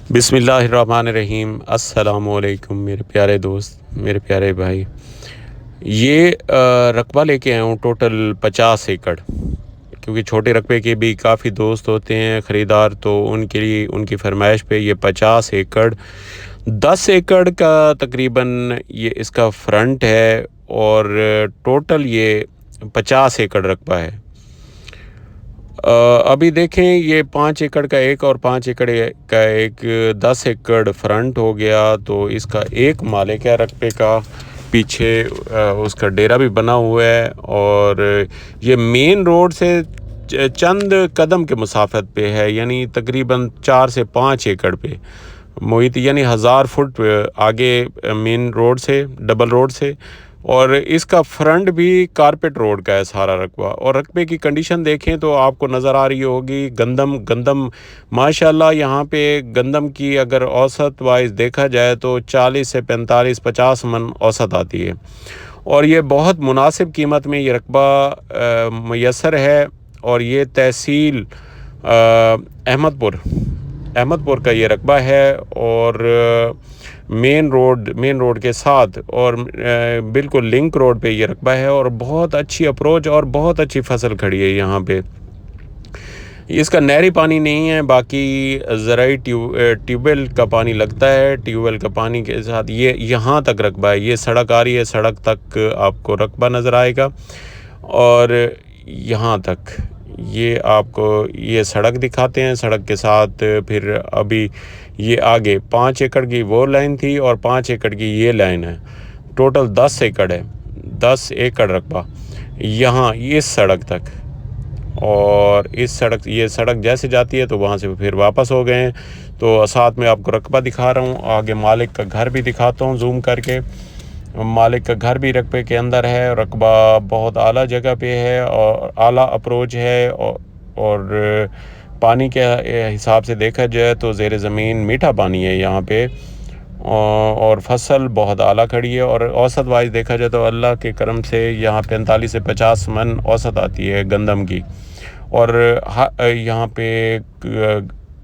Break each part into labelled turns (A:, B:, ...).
A: बिस्मिल्लाहिर्रहमानिर्रहीम। अस्सलाम वालेकुम मेरे प्यारे दोस्त, मेरे प्यारे भाई। ये रकबा लेके आया हूँ टोटल 50 एकड़, क्योंकि छोटे रकबे के भी काफ़ी दोस्त होते हैं ख़रीदार, तो उनके लिए उनकी फरमाइश पे ये 50 एकड़ 10 एकड़ का तकरीबन ये इसका फ्रंट है, और टोटल ये 50 एकड़ रकबा है। अभी देखें, ये 5 एकड़ का एक और 5 एकड़ का एक 10 एकड़ फ्रंट हो गया, तो इसका एक मालिक है रकबे का। पीछे उसका डेरा भी बना हुआ है, और ये मेन रोड से चंद कदम के मुसाफत पे है, यानी तकरीबन 4 से 5 एकड़ पे मुहित, यानी 1000 फुट आगे मेन रोड से, डबल रोड से। और इसका फ्रंट भी कारपेट रोड का है सारा रकबा। और रकबे की कंडीशन देखें तो आपको नज़र आ रही होगी, गंदम माशाल्लाह। यहाँ पे गंदम की अगर औसत वाइज देखा जाए तो 40 से 45-50 मन औसत आती है, और ये बहुत मुनासिब कीमत में ये रकबा मैसर है। और ये तहसील अहमदपुर का ये रकबा है, और मेन रोड के साथ और बिल्कुल लिंक रोड पे ये रकबा है, और बहुत अच्छी अप्रोच और बहुत अच्छी फसल खड़ी है यहाँ पे। इसका नहरी पानी नहीं है, बाकी ज़राई ट्यूबवेल का पानी लगता है। ट्यूबवेल का पानी के साथ ये यहाँ तक रकबा है। ये सड़क आ रही है, सड़क तक आपको रकबा नज़र आएगा, और यहाँ तक ये आपको ये सड़क दिखाते हैं। सड़क के साथ फिर अभी ये आगे 5 एकड़ की वो लाइन थी, और 5 एकड़ की ये लाइन है। टोटल 10 एकड़ है, 10 एकड़ रकबा यहाँ इस सड़क तक। और ये सड़क जैसे जाती है तो वहाँ से फिर वापस हो गए हैं। तो साथ में आपको रकबा दिखा रहा हूँ, आगे मालिक का घर भी दिखाता हूँ जूम करके। मालिक का घर भी रकबे के अंदर है। रकबा बहुत आला जगह पे है, और आला अप्रोच है, और पानी के हिसाब से देखा जाए तो ज़ेर ज़मीन मीठा पानी है यहाँ पे, और फसल बहुत आला खड़ी है। और औसत वाइज देखा जाए तो अल्लाह के करम से यहाँ 45 से 50 मन औसत आती है गंदम की। और यहाँ पे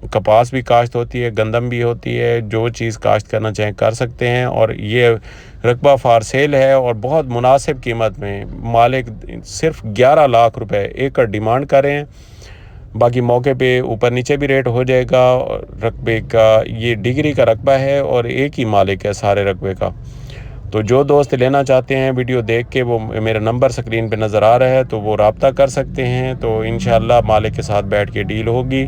A: कपास भी काश्त होती है, गंदम भी होती है। जो चीज़ काश्त करना चाहें कर सकते हैं। और ये रकबा फार सेल है, और बहुत मुनासिब कीमत में। मालिक सिर्फ 11 लाख रुपए एकड़ डिमांड कर रहे हैं। बाकी मौके पे ऊपर नीचे भी रेट हो जाएगा। रकबे का ये डिग्री का रकबा है, और एक ही मालिक है सारे रकबे का। तो जो दोस्त लेना चाहते हैं वीडियो देख के, वो मेरा नंबर स्क्रीन पे नज़र आ रहा है, तो वो रब्ता कर सकते हैं। तो इंशाल्लाह मालिक के साथ बैठ के डील होगी।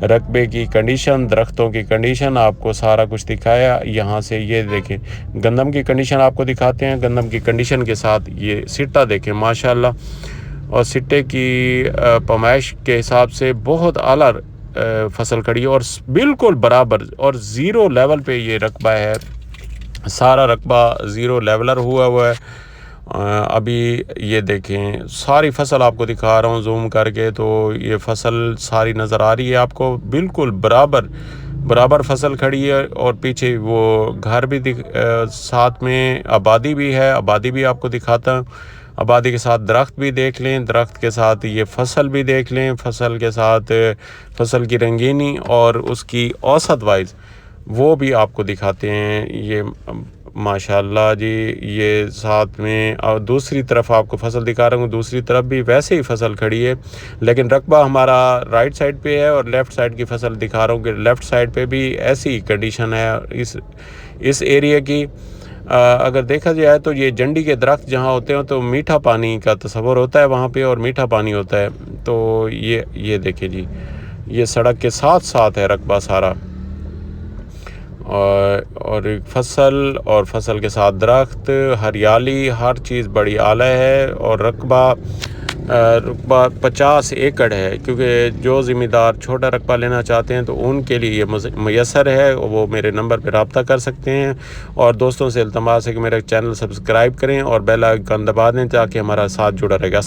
A: रकबे की कंडीशन, दरख्तों की कंडीशन, आपको सारा कुछ दिखाया। यहाँ से ये देखें, गंदम की कंडीशन आपको दिखाते हैं। गंदम की कंडीशन के साथ ये सिट्टा देखें माशाल्लाह, और सिट्टे की पैमाइश के हिसाब से बहुत आला फसल खड़ी है, और बिल्कुल बराबर और ज़ीरो लेवल पे ये रकबा है। सारा रकबा ज़ीरो लेवलर हुआ है। अभी ये देखें, सारी फसल आपको दिखा रहा हूँ जूम करके, तो ये फसल सारी नज़र आ रही है आपको, बिल्कुल बराबर फसल खड़ी है। और पीछे वो घर भी साथ में आबादी भी है, आबादी भी आपको दिखाता हूँ। आबादी के साथ दरख्त भी देख लें, दरख्त के साथ ये फसल भी देख लें, फसल के साथ फसल की रंगीनी और उसकी औसत वाइज वो भी आपको दिखाते हैं। ये माशाल्लाह जी, ये साथ में। और दूसरी तरफ आपको फसल दिखा रहा हूँ, दूसरी तरफ भी वैसे ही फसल खड़ी है, लेकिन रकबा हमारा राइट साइड पे है। और लेफ़्ट साइड की फसल दिखा रहा हूँ कि लेफ़्ट साइड पे भी ऐसी कंडीशन है इस एरिया की। अगर देखा जाए तो ये जंडी के दरख्त जहाँ होते हैं तो मीठा पानी का तस्वर होता है वहाँ पे, और मीठा पानी होता है। तो ये देखिए जी, ये सड़क के साथ साथ है रकबा सारा, और फसल के साथ दरख्त, हरियाली, हर चीज़ बड़ी आला है। और रकबा 50 एकड़ है, क्योंकि जो ज़िम्मेदार छोटा रकबा लेना चाहते हैं तो उनके लिए ये मैसर है। वो मेरे नंबर पर रब्ता कर सकते हैं। और दोस्तों से इल्तमास है कि मेरा चैनल सब्सक्राइब करें और बेल आइकन दबा दें, ताकि हमारा साथ जुड़ा रहेगा।